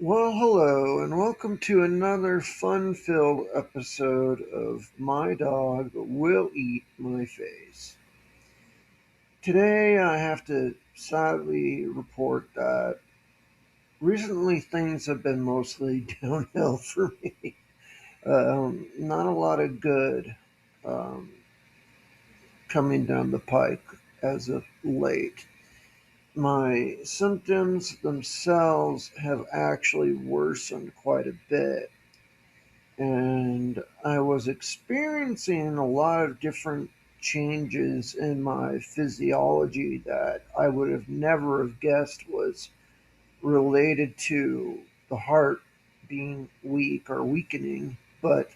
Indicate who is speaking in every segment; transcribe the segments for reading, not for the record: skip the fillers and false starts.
Speaker 1: Well, hello, and welcome to another fun filled episode of My Dog Will Eat My Face. Today, I have to sadly report that recently things have been mostly downhill for me. Not a lot of good um, coming down the pike as of late. My symptoms themselves have actually worsened quite a bit, and I was experiencing a lot of different changes in my physiology that I would have never have guessed was related to the heart being weak or weakening. But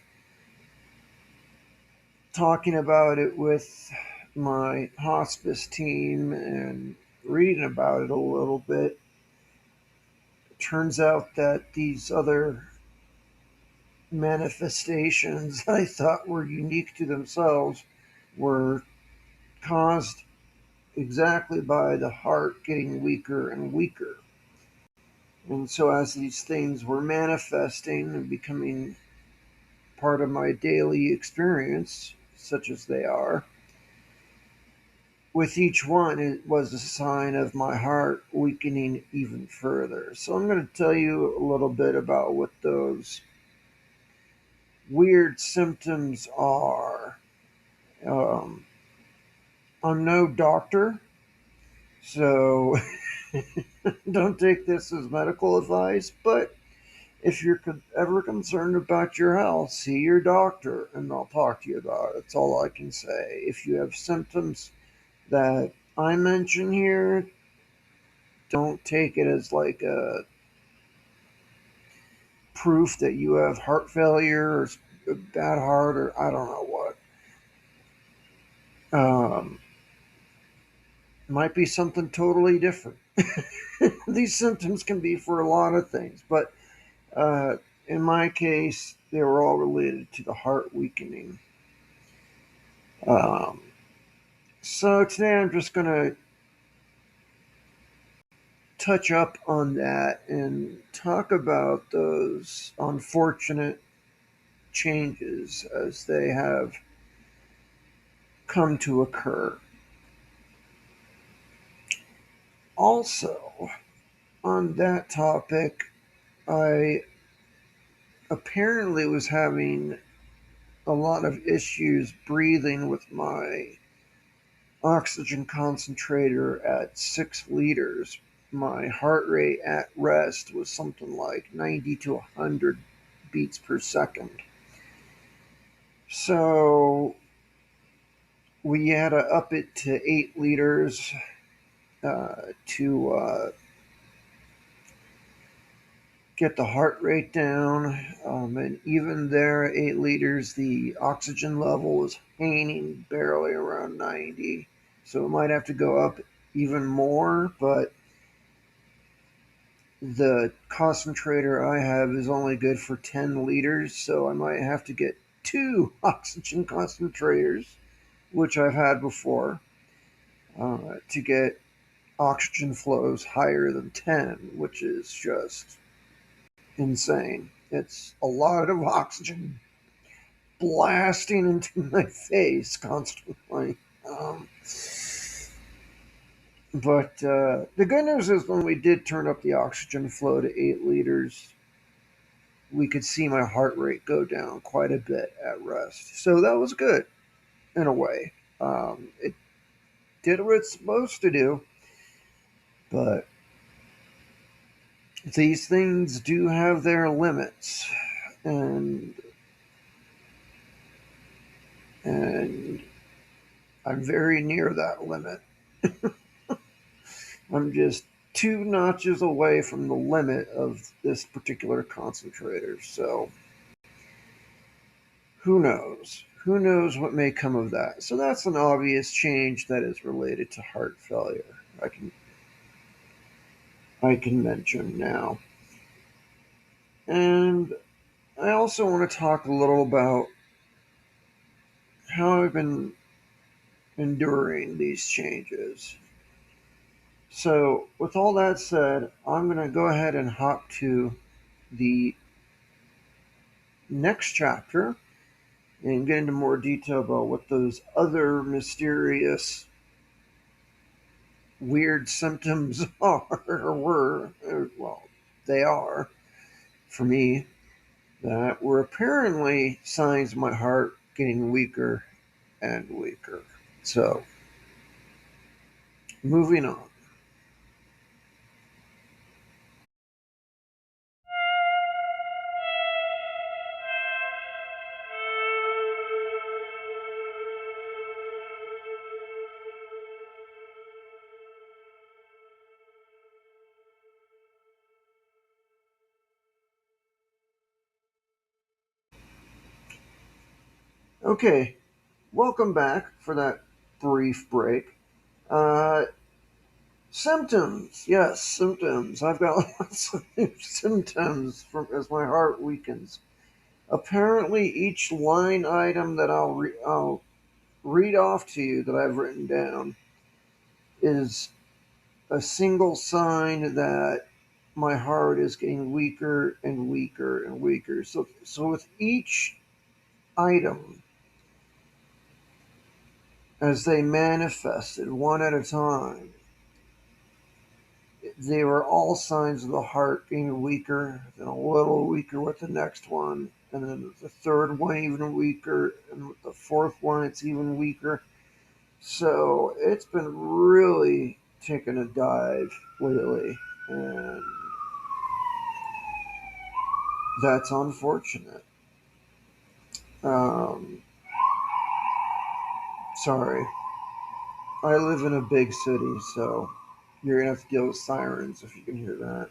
Speaker 1: talking about it with my hospice team and reading about it a little bit, it turns out that these other manifestations I thought were unique to themselves were caused exactly by the heart getting weaker and weaker. And so, as these things were manifesting and becoming part of my daily experience, such as they are, with each one, it was a sign of my heart weakening even further. So, I'm going to tell you a little bit about what those weird symptoms are. Um, I'm no doctor, so don't take this as medical advice, but if you're ever concerned about your health, see your doctor and they'll talk to you about it. That's all I can say. If you have symptoms that I mention here, don't take it as like a proof that you have heart failure or a bad heart or I don't know what. Might be something totally different. These symptoms can be for a lot of things, but uh, in my case, they were all related to the heart weakening. Um, so today I'm just going to touch up on that and talk about those unfortunate changes as they have come to occur. Also, on that topic, I apparently was having a lot of issues breathing with my oxygen concentrator at 6 liters. My heart rate at rest was something like 90 to 100 beats per second. So we had to up it to 8 liters to get the heart rate down. And even there, at 8 liters, the oxygen level was hanging barely around 90. So it might have to go up even more, but the concentrator I have is only good for 10 liters, so I might have to get two oxygen concentrators, which I've had before, to get oxygen flows higher than 10, which is just insane. It's a lot of oxygen blasting into my face constantly. Um, but the good news is when we did turn up the oxygen flow to 8 liters, we could see my heart rate go down quite a bit at rest. So that was good in a way. It did what it's supposed to do, but these things do have their limits, and and I'm very near that limit. I'm just two notches away from the limit of this particular concentrator. So who knows? Who knows what may come of that? So that's an obvious change that is related to heart failure. I can mention now. And I also want to talk a little about how I've been enduring these changes. So, with all that said, I'm going to go ahead and hop to the next chapter and get into more detail about what those other mysterious, weird symptoms are or were. Well, they are for me, that were apparently signs of my heart getting weaker and weaker. So, moving on. Okay, welcome back for that brief break. Uh, Symptoms, yes, symptoms. I've got lots of symptoms from as my heart weakens. Apparently, each line item that I'll read off to you that I've written down is a single sign that my heart is getting weaker and weaker and weaker. So with each item, as they manifested one at a time, they were all signs of the heart getting weaker, then a little weaker with the next one, and then the third one even weaker, and with the fourth one it's even weaker. So it's been really taking a dive lately, and that's unfortunate. Um, Sorry, I live in a big city, so you're gonna have to deal with sirens if you can hear that.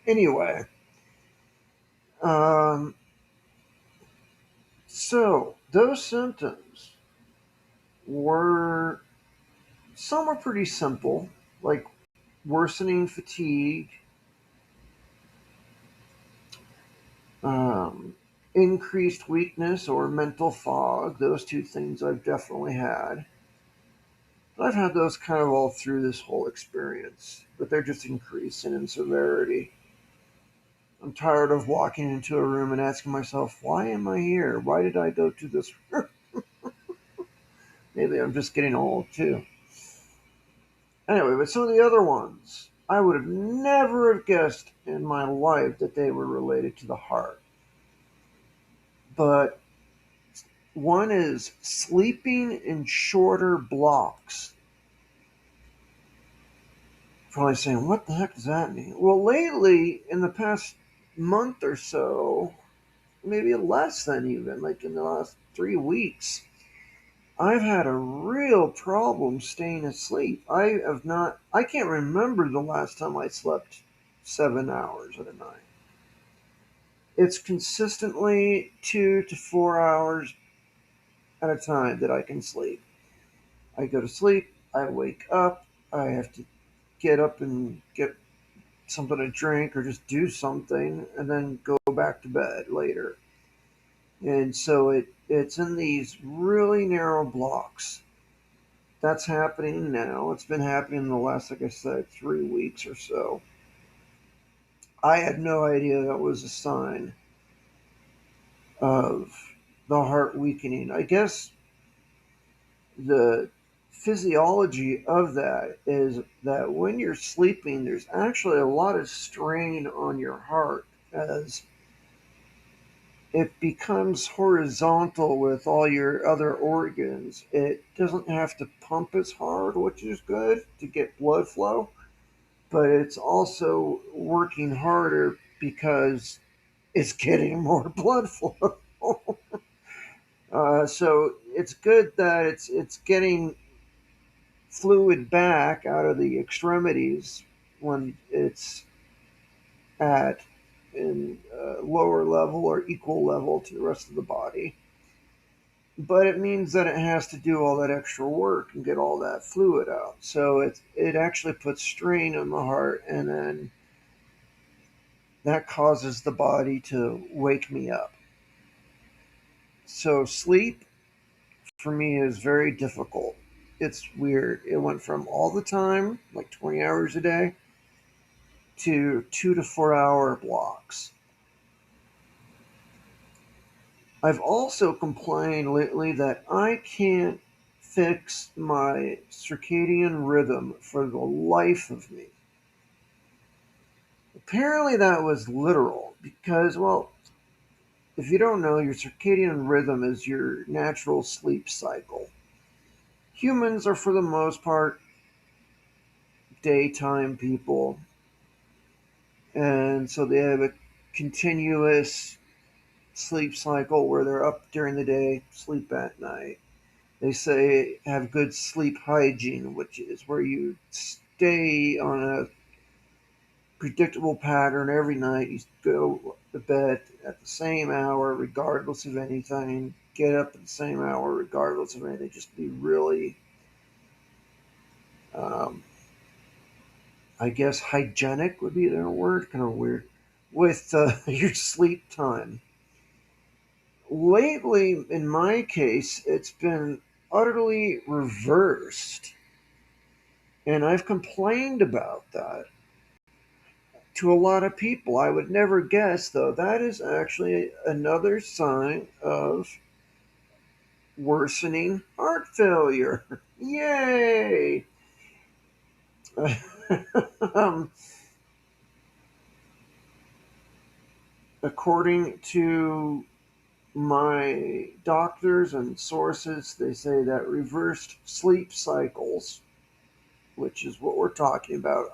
Speaker 1: Anyway, um, so those symptoms were some are pretty simple, like worsening fatigue, um, increased weakness, or mental fog. Those two things I've definitely had. I've had those kind of all through this whole experience, but they're just increasing in severity. I'm tired of walking into a room and asking myself, why am I here? Why did I go to this room? Maybe I'm just getting old too. Anyway, but some of the other ones, I would have never have guessed in my life that they were related to the heart. But one is sleeping in shorter blocks. Probably saying, what the heck does that mean? Well, lately, in the past month or so, maybe less than even, like in the last 3 weeks, I've had a real problem staying asleep. I can't remember the last time I slept 7 hours at a night. It's consistently 2 to 4 hours at a time that I can sleep. I go to sleep, I wake up, I have to get up and get something to drink or just do something and then go back to bed later. And so it's in these really narrow blocks. That's happening now. It's been happening in the last, like I said, 3 weeks or so. I had no idea that was a sign of the heart weakening. I guess the physiology of that is that when you're sleeping, there's actually a lot of strain on your heart as it becomes horizontal with all your other organs. It doesn't have to pump as hard, which is good to get blood flow, but it's also working harder because it's getting more blood flow. So it's good that it's getting fluid back out of the extremities when it's at in lower level or equal level to the rest of the body. But it means that it has to do all that extra work and get all that fluid out. So it actually puts strain on the heart, and then that causes the body to wake me up. So sleep for me is very difficult. It's weird. It went from all the time, like 20 hours a day, to 2 to 4 hour blocks. I've also complained lately that I can't fix my circadian rhythm for the life of me. Apparently, that was literal because, well, if you don't know, your circadian rhythm is your natural sleep cycle. Humans are, for the most part, daytime people, and so they have a continuous sleep cycle where they're up during the day, sleep at night. They say have good sleep hygiene, which is where you stay on a predictable pattern every night. You go to bed at the same hour, regardless of anything. Get up at the same hour, regardless of anything. Just be really, um, I guess, hygienic would be the word. Kind of weird with your sleep time. Lately, in my case, it's been utterly reversed. And I've complained about that to a lot of people. I would never guess, though, that is actually another sign of worsening heart failure. Yay! um, According to my doctors and sources, they say that reversed sleep cycles, which is what we're talking about.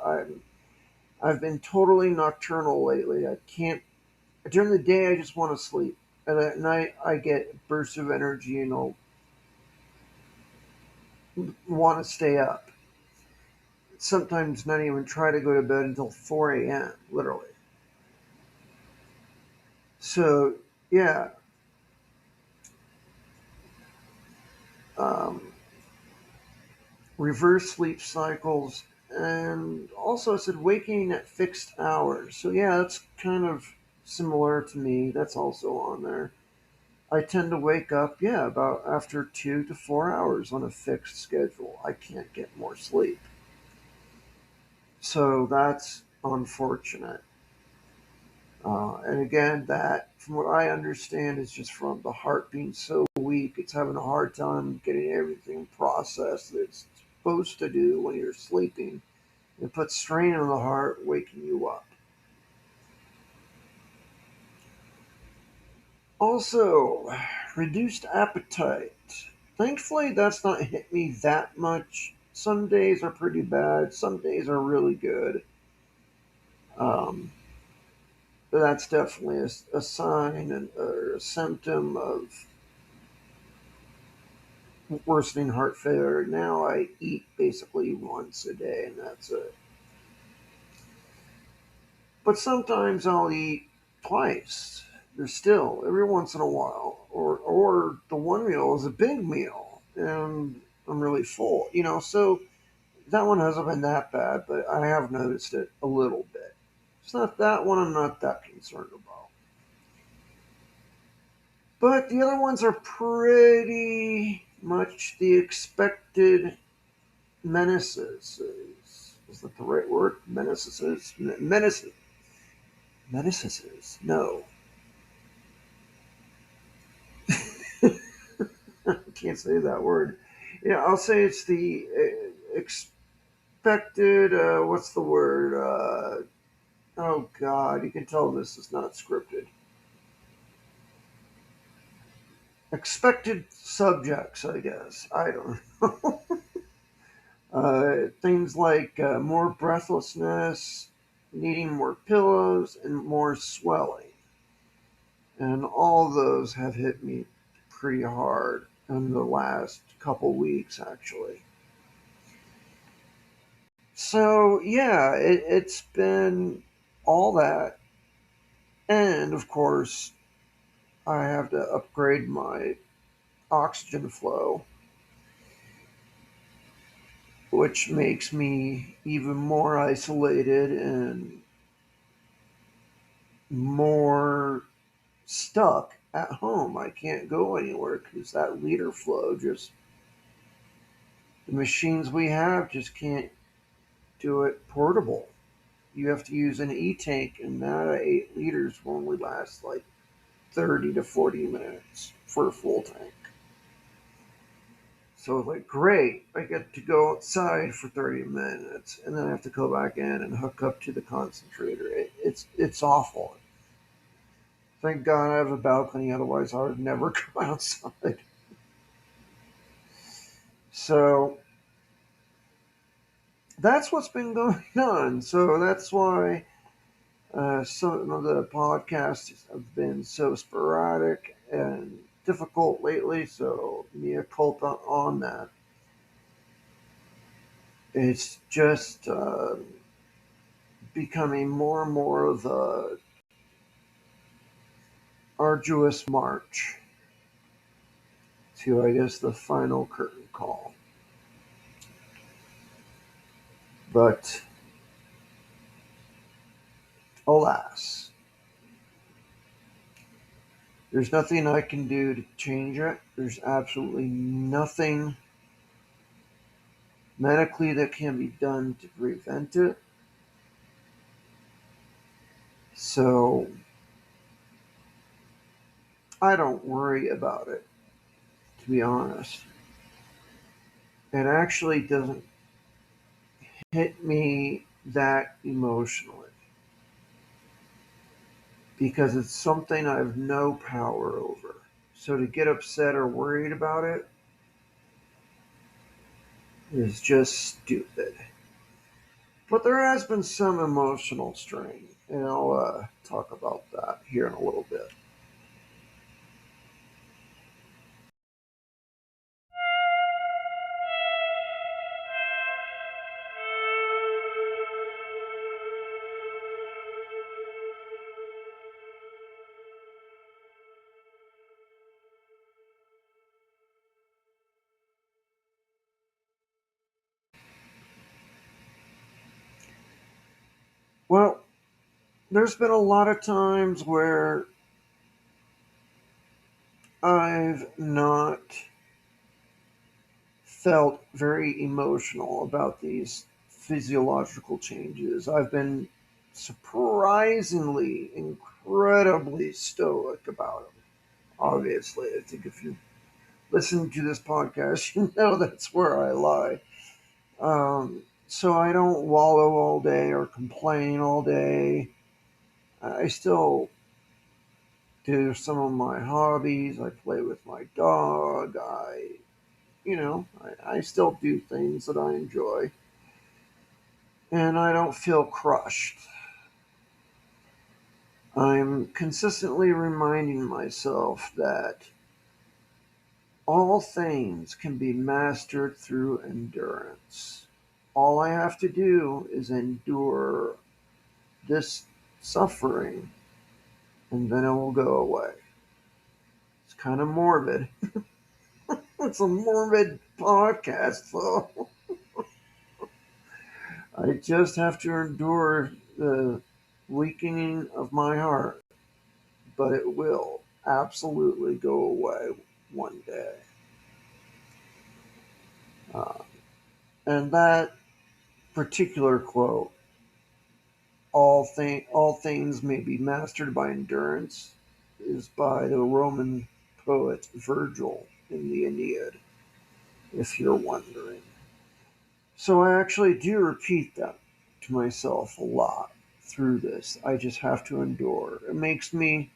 Speaker 1: I've been totally nocturnal lately. I can't during the day I just want to sleep, and at night I get bursts of energy and I'll want to stay up. Sometimes not even try to go to bed until 4 a.m. Literally. So yeah, um, reverse sleep cycles, and also I said waking at fixed hours. So yeah, that's kind of similar to me. That's also on there. I tend to wake up, yeah, about after 2 to 4 hours on a fixed schedule. I can't get more sleep. So that's unfortunate. And again, that, from what I understand, is just from the heart being so weak, it's having a hard time getting everything processed that it's supposed to do when you're sleeping. It puts strain on the heart, waking you up. Also, reduced appetite. Thankfully, that's not hit me that much. Some days are pretty bad, some days are really good. Um, but that's definitely a sign and or a symptom of worsening heart failure. Now I eat basically once a day, and that's it. But sometimes I'll eat twice. There's still every once in a while, or the one meal is a big meal, and I'm really full. So that one hasn't been that bad, but I have noticed it a little bit. It's not that one I'm not that concerned about. But the other ones are pretty much the expected menaces. Is that the right word? Menaces? Menaces. Menaces. No. I can't say that word. Yeah, I'll say it's the expected, what's the word? Oh, God, you can tell this is not scripted. Expected subjects, I guess. I don't know. Things like more breathlessness, needing more pillows, and more swelling. And all those have hit me pretty hard in the last couple weeks, actually. So, yeah, it's been all that. And of course, I have to upgrade my oxygen flow, which makes me even more isolated and more stuck at home. I can't go anywhere because that liter flow just, the machines we have just can't do it portable. you have to use an e-tank, and that 8 liters will only last like 30 to 40 minutes for a full tank. So like, great, I get to go outside for 30 minutes, and then I have to go back in and hook up to the concentrator. It's awful. Thank God I have a balcony, otherwise I would never go outside. So that's what's been going on. So that's why some of the podcasts have been so sporadic and difficult lately. So mea culpa on that. It's just becoming more and more of a arduous march to, I guess, the final curtain call. But alas, there's nothing I can do to change it. There's absolutely nothing medically that can be done to prevent it. So I don't worry about it, to be honest. It actually doesn't hit me that emotionally because it's something I have no power over. So to get upset or worried about it is just stupid. But there has been some emotional strain, and I'll talk about that here in a little bit. Well, there's been a lot of times where I've not felt very emotional about these physiological changes. I've been surprisingly, incredibly stoic about them. Obviously, I think if you listen to this podcast, you know that's where I lie. So I don't wallow all day or complain all day. I still do some of my hobbies. I play with my dog. I still do things that I enjoy. And I don't feel crushed. I'm consistently reminding myself that all things can be mastered through endurance. All I have to do is endure this suffering, and then it will go away. It's kind of morbid. It's a morbid podcast, so I just have to endure the weakening of my heart, but it will absolutely go away one day. Uh, and that particular quote, all things may be mastered by endurance, is by the Roman poet Virgil in the Aeneid, if you're wondering. So I actually do repeat that to myself a lot through this. I just have to endure. It makes me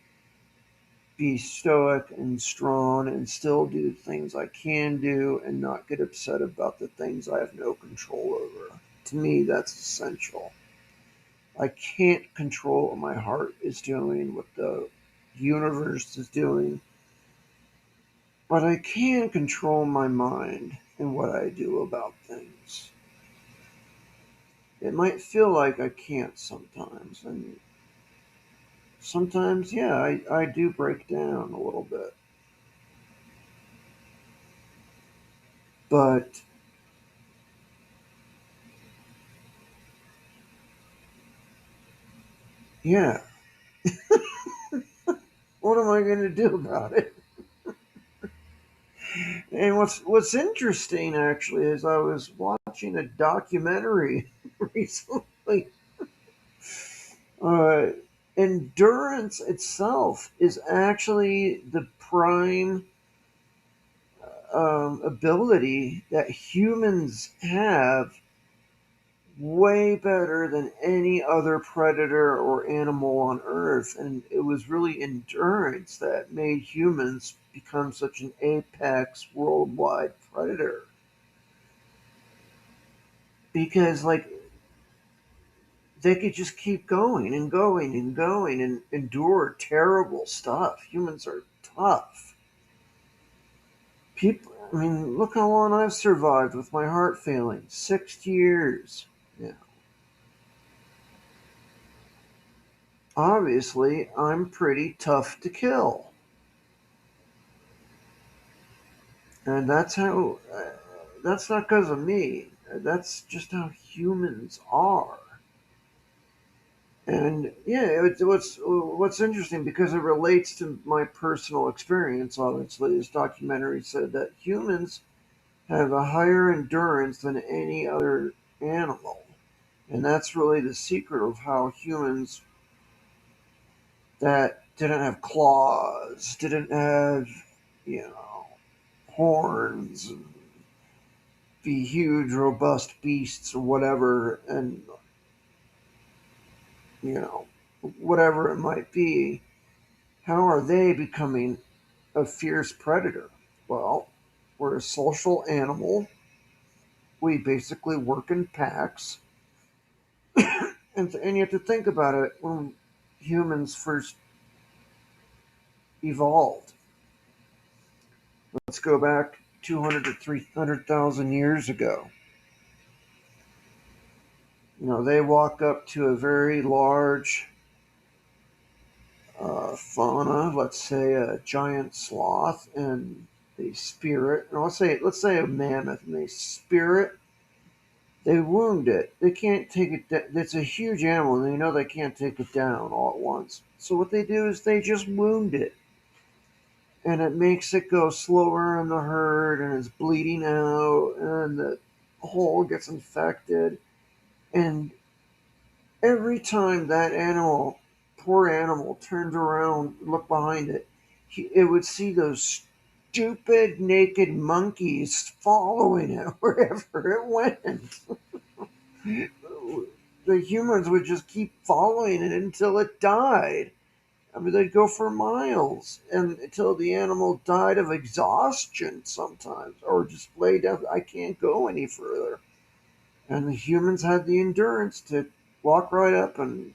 Speaker 1: be stoic and strong and still do things I can do and not get upset about the things I have no control over. To me, that's essential. I can't control what my heart is doing, what the universe is doing, but I can control my mind and what I do about things. It might feel like I can't sometimes, and sometimes, yeah, I do break down a little bit. But yeah, what am I going to do about it? And what's interesting actually is I was watching a documentary recently Uh, Endurance itself is actually the prime ability that humans have, way better than any other predator or animal on Earth. And it was really endurance that made humans become such an apex worldwide predator. Because, like, they could just keep going and going and going and endure terrible stuff. Humans are tough. People, I mean, look how long I've survived with my heart failing, 6 years. Yeah. Obviously, I'm pretty tough to kill. And that's not because of me. That's just how humans are. And yeah, what's interesting, because it relates to my personal experience. Obviously, this documentary said that humans have a higher endurance than any other animal, and that's really the secret of how humans that didn't have claws, didn't have, you know, horns, be huge, robust beasts or whatever, and, you know, whatever it might be, how are they becoming a fierce predator? Well, we're a social animal. We basically work in packs. And you have to think about it. When humans first evolved, let's go back 200 to 300,000 years ago. They walk up to a very large fauna, let's say a giant sloth, and they spear it. And let's say a mammoth, and they spear it. They wound it. They can't take it down. It's a huge animal, and they know they can't take it down all at once. So what they do is they just wound it, and it makes it go slower in the herd, and it's bleeding out, and the hole gets infected. And every time that animal, poor animal, turned around, looked behind it, it would see those stupid naked monkeys following it wherever it went. The humans would just keep following it until it died. I mean, they'd go for miles and until the animal died of exhaustion sometimes, or just lay down. I can't go any further. And the humans had the endurance to walk right up and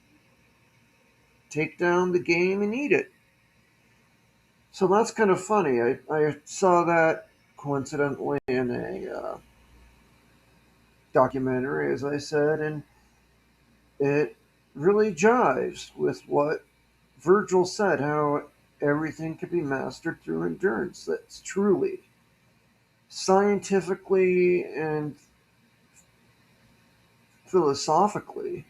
Speaker 1: take down the game and eat it. So that's kind of funny. I saw that coincidentally in a documentary, as I said, and it really jives with what Virgil said, how everything can be mastered through endurance. That's truly, scientifically and philosophically,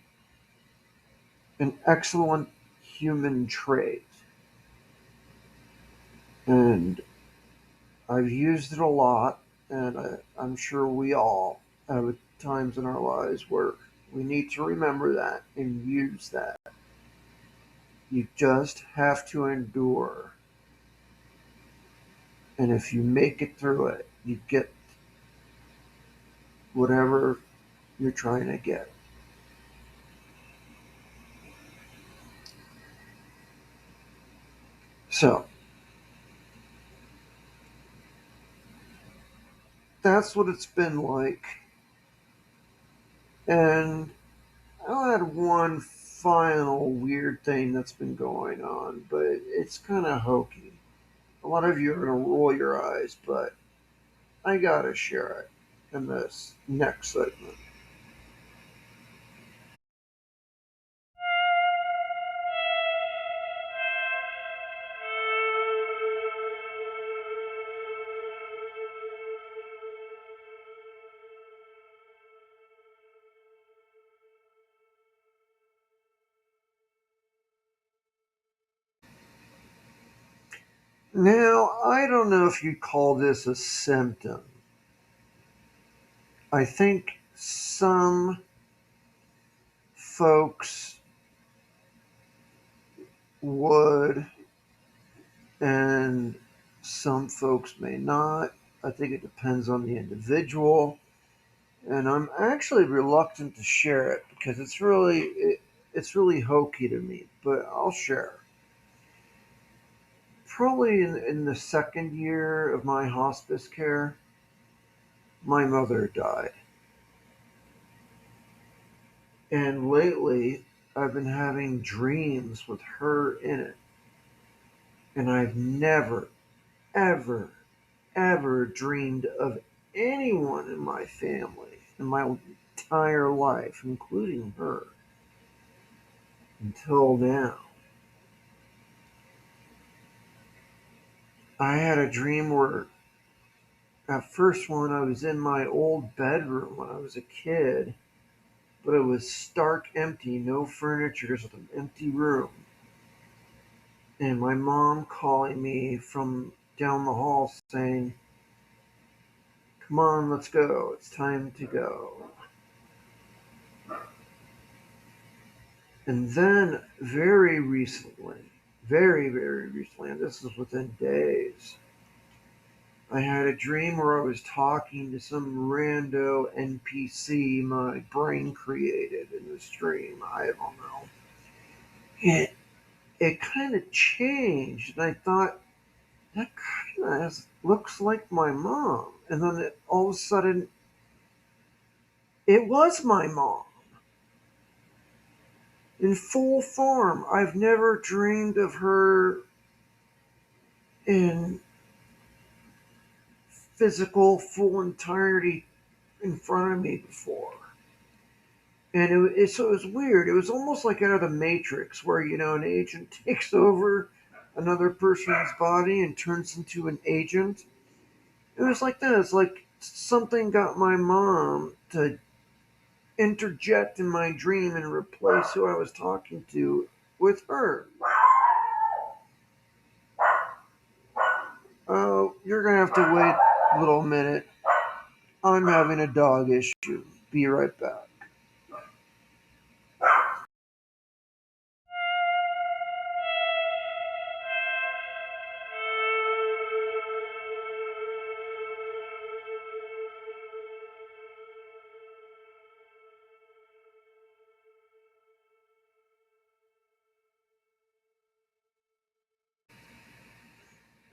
Speaker 1: an excellent human trait. And I've used it a lot, and I'm sure we all have times in our lives where we need to remember that and use that. You just have to endure. And if you make it through it, you get whatever you're trying to get. So that's what it's been like. And I'll add one final weird thing that's been going on, but it's kind of hokey. A lot of you are going to roll your eyes, but I gotta share it in this next segment. Now, I don't know if you'd call this a symptom. I think some folks would, and some folks may not. I think it depends on the individual, and I'm actually reluctant to share it because it's really hokey to me. But I'll share. Probably in the second year of my hospice care, my mother died, and lately I've been having dreams with her in it, and I've never, ever, ever dreamed of anyone in my family in my entire life, including her, until now. I had a dream where, at first one, I was in my old bedroom when I was a kid, but it was stark empty, no furniture, just an empty room. And my mom calling me from down the hall saying, "Come on, let's go. It's time to go." And then very recently, and this was within days, I had a dream where I was talking to some rando NPC my brain created in this dream. I don't know. It, it kind of changed, and I thought, that kind of looks like my mom. And then all of a sudden, it was my mom in full form. I've never dreamed of her in physical, full entirety in front of me before. And so it was weird. It was almost like out of the Matrix, where an agent takes over another person's body and turns into an agent. It was like that. It's like something got my mom to interject in my dream and replace who I was talking to with her. Oh, you're gonna have to wait a little minute. I'm having a dog issue. Be right back.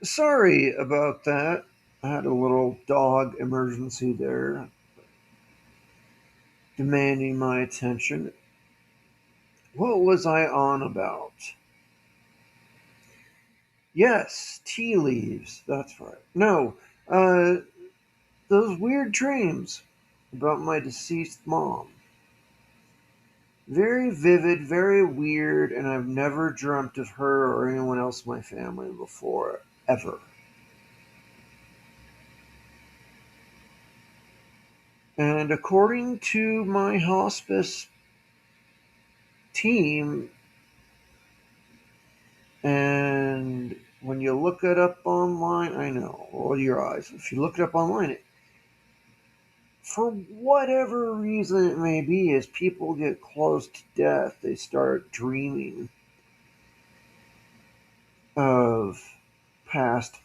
Speaker 1: Sorry about that. I had a little dog emergency there demanding my attention. What was I on about? Yes, tea leaves. That's right. No, uh, those weird dreams about my deceased mom. Very vivid, very weird, and I've never dreamt of her or anyone else in my family before, ever. And according to my hospice team, and when you look it up online, I know, roll your eyes. If you look it up online, for whatever reason it may be, as people get close to death, they start dreaming of past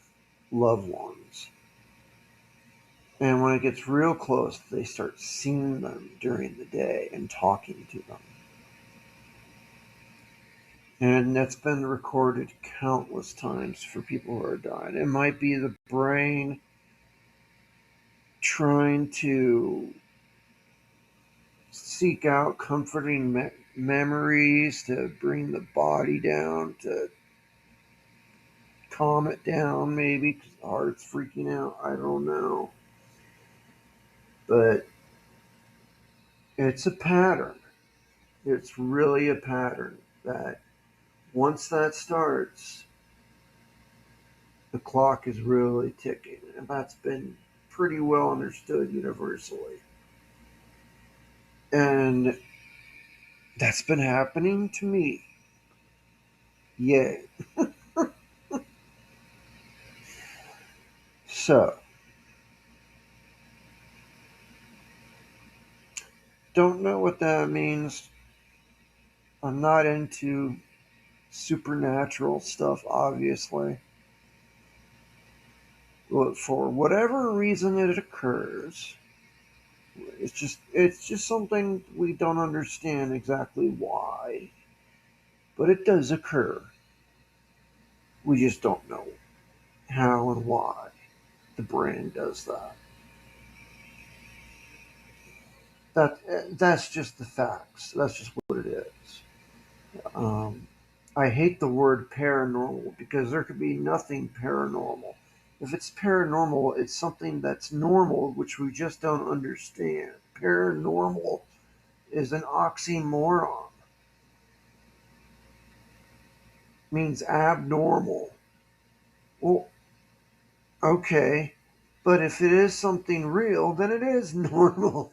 Speaker 1: loved ones. And when it gets real close, they start seeing them during the day and talking to them. And that's been recorded countless times for people who are dying. It might be the brain trying to seek out comforting memories to bring the body down, to calm it down, maybe because the heart's freaking out. I don't know. But it's a pattern. It's really a pattern that once that starts, the clock is really ticking. And that's been pretty well understood universally. And that's been happening to me. Yay. So, don't know what that means. I'm not into supernatural stuff, obviously. But for whatever reason it occurs, it's just something we don't understand exactly why. But it does occur. We just don't know how and why the brain does that. That's just the facts. That's just what it is. Um, I hate the word paranormal because there could be nothing paranormal. If it's paranormal, it's something that's normal, which we just don't understand. Paranormal is an oxymoron. It means abnormal. Well, okay, but if it is something real, then it is normal.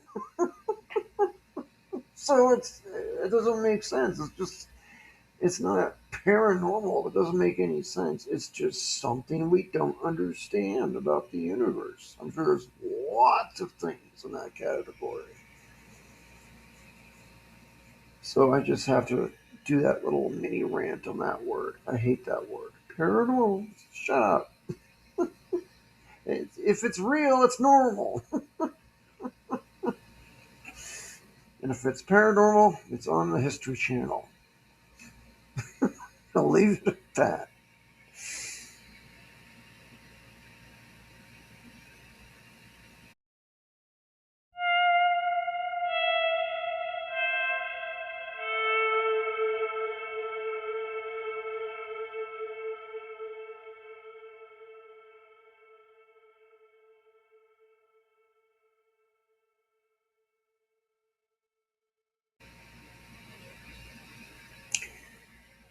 Speaker 1: So it doesn't make sense. It's not paranormal. It doesn't make any sense. It's just something we don't understand about the universe. I'm sure there's lots of things in that category. So I just have to do that little mini rant on that word. I hate that word. Paranormal. Shut up. If it's real, it's normal. And if it's paranormal, it's on the History Channel. I'll leave it at that.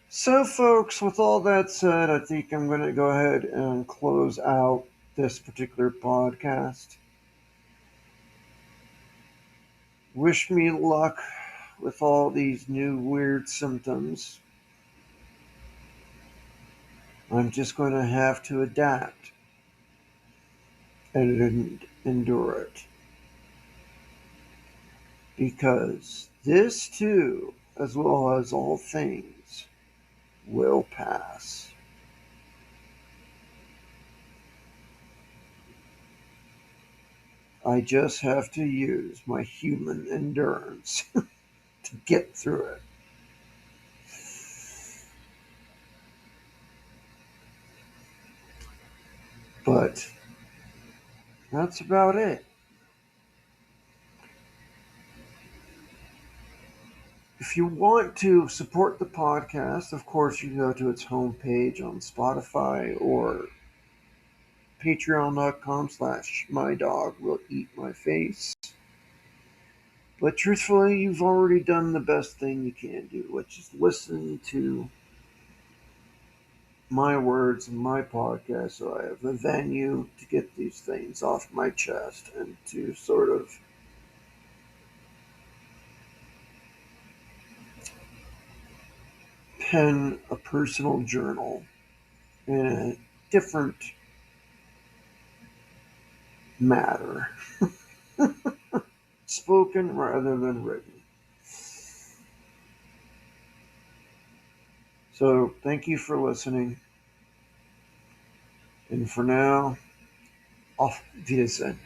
Speaker 1: So, folks, with all that said, I think I'm going to go ahead and close out this particular podcast. Wish me luck with all these new weird symptoms. I'm just going to have to adapt and endure it. Because this too, as well as all things, will pass. I just have to use my human endurance to get through it. But that's about it. If you want to support the podcast, of course, you can go to its homepage on Spotify or patreon.com/my dog will eat my face. But truthfully, you've already done the best thing you can do, which is listen to my words and my podcast. So I have a venue to get these things off my chest and to sort of pen a personal journal in a different matter, spoken rather than written. So thank you for listening. And for now, auf Wiedersehen.